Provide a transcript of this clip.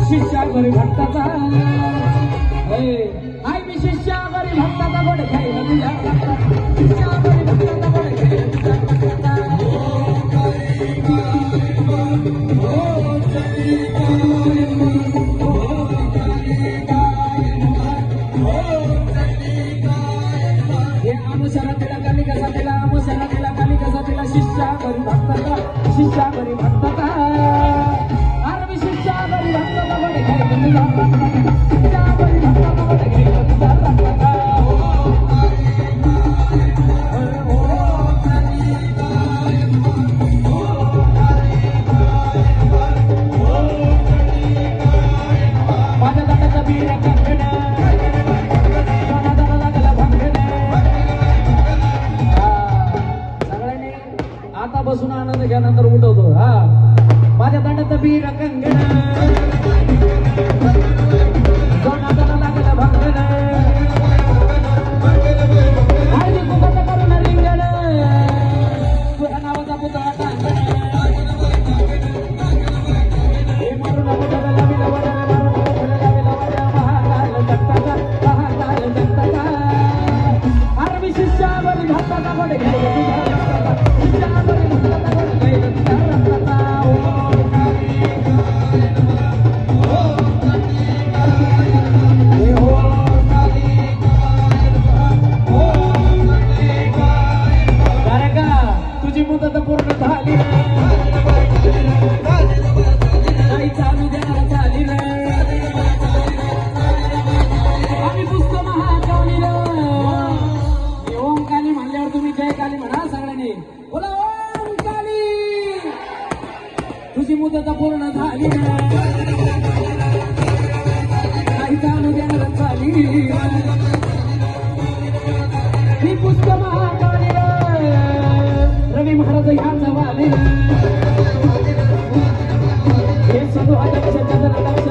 शिष्या गरी भक्ताचा हाय मी शिष्या गरी भक्ताचा गोड खायला तुझ्या शिष्या गरी भक्ताचा गोड खायला तुझ्या भक्ताचा शिष्या गरी भक्ताचा शिष्या गरी भक्ताचा अरे मी शिष्या गरी भक्ताचा गोड खायला तुझ्या शिष्या गरी भक्ताचा गोड खायला तुझ्या भक्ताचा बसून आनंद घ्यानंतर उठवतो हा माझ्या दांडात बीर कंगण जोनादाला लागला भांगण हळदी कुंकाचं करून रिंगण तुझ्या नावाचा पुतळा टांगण हे मारून महाकाल जगताचा अरे शिष्या बरी भक्ताचा गोड घ्यायला तुझी मुदत पूर्ण झाली नाही चालू द्या झाली आम्ही पुसतो महाकाली ओम काली म्हणल्यावर तुम्ही जय काली म्हणा सगळ्यांनी बोला ओम काली तुझी मुदत पूर्ण झाली नाही चालू द्या झाली मी पुसतो महाकाली रवी महाराज ह्यांचा वाली हे सदु लक्ष चंद्र लक्ष